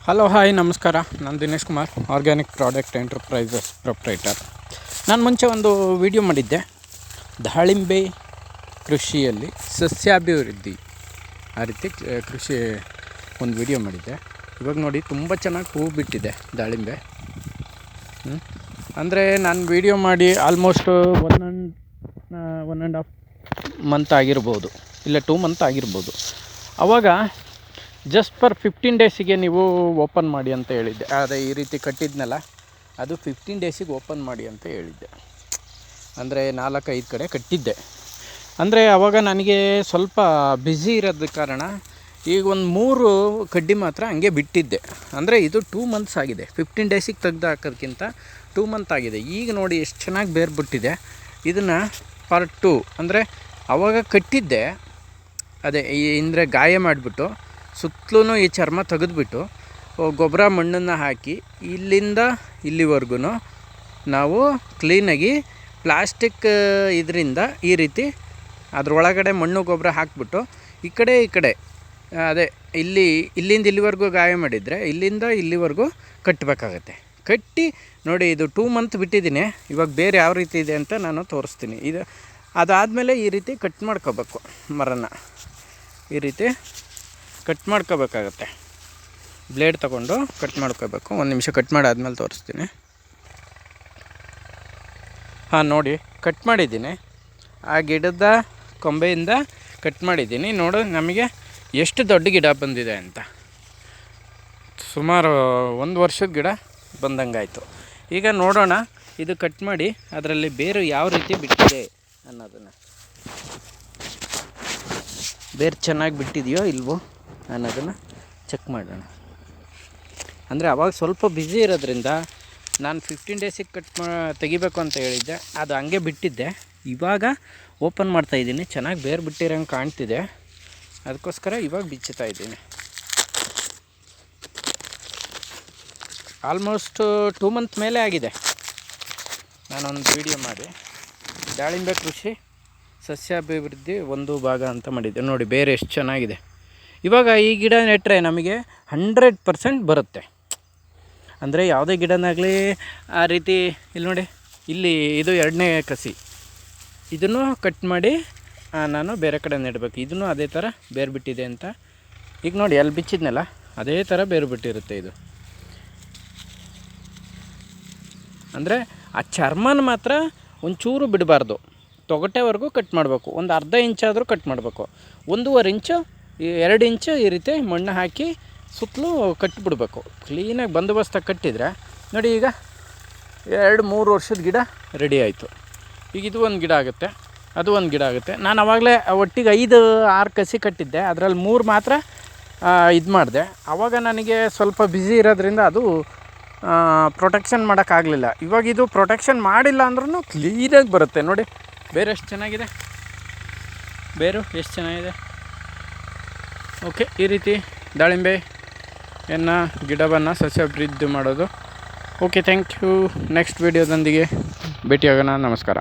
Hello hi ನಮಸ್ಕಾರ. ನಾನು Dinesh Kumar, organic product enterprises proprietor. ನಾನು ಮುಂಚೆ ಒಂದು ವಿಡಿಯೋ ಮಾಡಿದ್ದೆ, ದಾಳಿಂಬೆ ಕೃಷಿಯಲ್ಲಿ ಸಸ್ಯಾಭಿವೃದ್ಧಿ ಆ ರೀತಿ ಕೃಷಿ ಒಂದು ವಿಡಿಯೋ ಮಾಡಿದ್ದೆ. ಇವಾಗ ನೋಡಿ ತುಂಬ ಚೆನ್ನಾಗಿ ಹೂವು ಬಿಟ್ಟಿದೆ ದಾಳಿಂಬೆ. ಅಂದರೆ ನಾನು ವಿಡಿಯೋ ಮಾಡಿ almost one and half month ಆಗಿರ್ಬೋದು, ಇಲ್ಲ 2 ಮಂತ್ ಆಗಿರ್ಬೋದು. ಆವಾಗ ಜಸ್ಟ್ ಫರ್ 15 ಡೇಸಿಗೆ ನೀವು ಓಪನ್ ಮಾಡಿ ಅಂತ ಹೇಳಿದ್ದೆ. ಅದೇ ಈ ರೀತಿ ಕಟ್ಟಿದ್ನಲ್ಲ, ಅದು 15 ಡೇಸಿಗೆ ಓಪನ್ ಮಾಡಿ ಅಂತ ಹೇಳಿದ್ದೆ. ಅಂದರೆ 4-5 ಕಡೆ ಕಟ್ಟಿದ್ದೆ. ಅಂದರೆ ಆವಾಗ ನನಗೆ ಸ್ವಲ್ಪ ಬ್ಯುಸಿ ಇರೋದ ಕಾರಣ ಈಗ ಒಂದು 3 ಕಡ್ಡಿ ಮಾತ್ರ ಹಂಗೆ ಬಿಟ್ಟಿದ್ದೆ. ಅಂದರೆ ಇದು 2 ಮಂತ್ಸ್ ಆಗಿದೆ. 15 ಡೇಸಿಗೆ ತೆಗ್ದು ಹಾಕೋದಕ್ಕಿಂತ 2 ಮಂತ್ ಆಗಿದೆ. ಈಗ ನೋಡಿ ಎಷ್ಟು ಚೆನ್ನಾಗಿ ಬೇರು ಬಿಟ್ಟಿದೆ. ಇದನ್ನು ಪಾರ್ಟ್ 2 ಅಂದರೆ ಆವಾಗ ಕಟ್ಟಿದ್ದೆ, ಅದೇ ಅಂದರೆ ಗಾಯ ಮಾಡಿಬಿಟ್ಟು ಸುತ್ತಲೂ ಈ ಚರ್ಮ ತೆಗೆದುಬಿಟ್ಟು ಗೊಬ್ಬರ ಮಣ್ಣನ್ನು ಹಾಕಿ ಇಲ್ಲಿಂದ ಇಲ್ಲಿವರೆಗೂ ನಾವು ಕ್ಲೀನಾಗಿ ಪ್ಲಾಸ್ಟಿಕ್ ಇದರಿಂದ ಈ ರೀತಿ ಅದರೊಳಗಡೆ ಮಣ್ಣು ಗೊಬ್ಬರ ಹಾಕಿಬಿಟ್ಟು ಈ ಕಡೆ ಅದೇ ಇಲ್ಲಿಂದ ಇಲ್ಲಿವರೆಗೂ ಗಾಯ ಮಾಡಿದರೆ ಇಲ್ಲಿಂದ ಇಲ್ಲಿವರೆಗೂ ಕಟ್ಟಬೇಕಾಗತ್ತೆ. ಕಟ್ಟಿ ನೋಡಿ, ಇದು 2 ಮಂತ್ ಬಿಟ್ಟಿದ್ದೀನಿ. ಇವಾಗ ಬೇರೆ ಯಾವ ರೀತಿ ಇದೆ ಅಂತ ನಾನು ತೋರಿಸ್ತೀನಿ. ಅದಾದಮೇಲೆ ಈ ರೀತಿ ಕಟ್ ಮಾಡ್ಕೋಬೇಕು. ಮರನ ಈ ರೀತಿ ಕಟ್ ಮಾಡ್ಕೋಬೇಕಾಗತ್ತೆ. ಬ್ಲೇಡ್ ತೊಗೊಂಡು ಕಟ್ ಮಾಡ್ಕೋಬೇಕು. 1 ನಿಮಿಷ ಕಟ್ ಮಾಡಾದ್ಮೇಲೆ ತೋರಿಸ್ತೀನಿ. ನೋಡಿ ಕಟ್ ಮಾಡಿದ್ದೀನಿ. ಆ ಗಿಡದ ಕೊಂಬೆಯಿಂದ ಕಟ್ ಮಾಡಿದ್ದೀನಿ. ನೋಡು ನಮಗೆ ಎಷ್ಟು ದೊಡ್ಡ ಗಿಡ ಬಂದಿದೆ ಅಂತ. ಸುಮಾರು 1 ವರ್ಷದ ಗಿಡ ಬಂದಂಗಾಯಿತು. ಈಗ ನೋಡೋಣ ಇದು ಕಟ್ ಮಾಡಿ ಅದರಲ್ಲಿ ಬೇರು ಯಾವ ರೀತಿ ಬಿಟ್ಟಿದೆ ಅನ್ನೋದನ್ನು. ಬೇರು ಚೆನ್ನಾಗಿ ಬಿಟ್ಟಿದೆಯೋ ಇಲ್ವೋ ಅನ್ನೋದನ್ನು ಚೆಕ್ ಮಾಡೋಣ. ಅಂದರೆ ಅವಾಗ ಸ್ವಲ್ಪ ಬ್ಯುಸಿ ಇರೋದ್ರಿಂದ ನಾನು 15 ಡೇಸಿಗೆ ತೆಗಿಬೇಕು ಅಂತ ಹೇಳಿದ್ದೆ. ಅದು ಹಂಗೆ ಬಿಟ್ಟಿದ್ದೆ. ಇವಾಗ ಓಪನ್ ಮಾಡ್ತಾಯಿದ್ದೀನಿ. ಚೆನ್ನಾಗಿ ಬೇರು ಬಿಟ್ಟಿರೋಂಗೆ ಕಾಣ್ತಿದೆ. ಅದಕ್ಕೋಸ್ಕರ ಇವಾಗ ಬಿಚ್ಚುತ್ತಾ ಇದ್ದೀನಿ. ಆಲ್ಮೋಸ್ಟ್ 2 ಮಂತ್ ಮೇಲೆ ಆಗಿದೆ ನಾನೊಂದು ವಿಡಿಯೋ ಮಾಡಿ. ದಾಳಿಂಬೆ ಕೃಷಿ ಸಸ್ಯಾಭಿವೃದ್ಧಿ 1 ಭಾಗ ಅಂತ ಮಾಡಿದ್ದೆ. ನೋಡಿ ಬೇರೆ ಎಷ್ಟು ಚೆನ್ನಾಗಿದೆ. ಇವಾಗ ಈ ಗಿಡ ನೆಟ್ಟರೆ ನಮಗೆ 100% ಬರುತ್ತೆ. ಅಂದರೆ ಯಾವುದೇ ಗಿಡನಾಗಲಿ ಆ ರೀತಿ ಇಲ್ಲಿ ನೋಡಿ, ಇಲ್ಲಿ ಇದು 2ನೇ ಕಸಿ. ಇದನ್ನು ಕಟ್ ಮಾಡಿ ನಾನು ಬೇರೆ ಕಡೆ ನೆಡಬೇಕು. ಇದನ್ನು ಅದೇ ಥರ ಬೇರು ಬಿಟ್ಟಿದೆ ಅಂತ. ಈಗ ನೋಡಿ ಅಲ್ಲಿ ಬಿಚ್ಚಿದ್ನಲ್ಲ, ಅದೇ ಥರ ಬೇರು ಬಿಟ್ಟಿರುತ್ತೆ ಇದು. ಅಂದರೆ ಆ ಚರ್ಮನ ಮಾತ್ರ ಒಂಚೂರು ಬಿಡಬಾರ್ದು. ತೊಗಟೆವರೆಗೂ ಕಟ್ ಮಾಡಬೇಕು. ಒಂದು ಅರ್ಧ ಇಂಚಾದರೂ ಕಟ್ ಮಾಡಬೇಕು. 1.5 ಇಂಚು 2 ಇಂಚು ಈ ರೀತಿ ಮಣ್ಣು ಹಾಕಿ ಸುತ್ತಲೂ ಕಟ್ಟಿಬಿಡ್ಬೇಕು. ಕ್ಲೀನಾಗಿ ಬಂದೋಬಸ್ತಾಗಿ ಕಟ್ಟಿದರೆ ನೋಡಿ, ಈಗ 2-3 ವರ್ಷದ ಗಿಡ ರೆಡಿ ಆಯಿತು. ಈಗ ಇದು ಒಂದು ಗಿಡ ಆಗುತ್ತೆ, ಅದು ಒಂದು ಗಿಡ ಆಗುತ್ತೆ. ನಾನು ಆವಾಗಲೇ ಒಟ್ಟಿಗೆ 5-6 ಕಸಿ ಕಟ್ಟಿದ್ದೆ. ಅದರಲ್ಲಿ 3 ಮಾತ್ರ ಇದು ಮಾಡಿದೆ. ಆವಾಗ ನನಗೆ ಸ್ವಲ್ಪ ಬ್ಯುಸಿ ಇರೋದ್ರಿಂದ ಅದು ಪ್ರೊಟೆಕ್ಷನ್ ಮಾಡೋಕ್ಕಾಗಲಿಲ್ಲ. ಇವಾಗ ಇದು ಪ್ರೊಟೆಕ್ಷನ್ ಮಾಡಿಲ್ಲ ಅಂದ್ರೂ ಕ್ಲೀನಾಗಿ ಬರುತ್ತೆ. ನೋಡಿ ಬೇರು ಎಷ್ಟು ಚೆನ್ನಾಗಿದೆ. ಬೇರು ಎಷ್ಟು ಚೆನ್ನಾಗಿದೆ. ಓಕೆ, ಈ ರೀತಿ ದಾಳಿಂಬೆಯನ್ನು ಗಿಡವನ್ನು ಸಸ್ಯಾಭಿವೃದ್ಧಿ ಮಾಡೋದು. Okay, thank you. ನೆಕ್ಸ್ಟ್ ವೀಡಿಯೋದೊಂದಿಗೆ ಭೇಟಿಯಾಗೋಣ. ನಮಸ್ಕಾರ.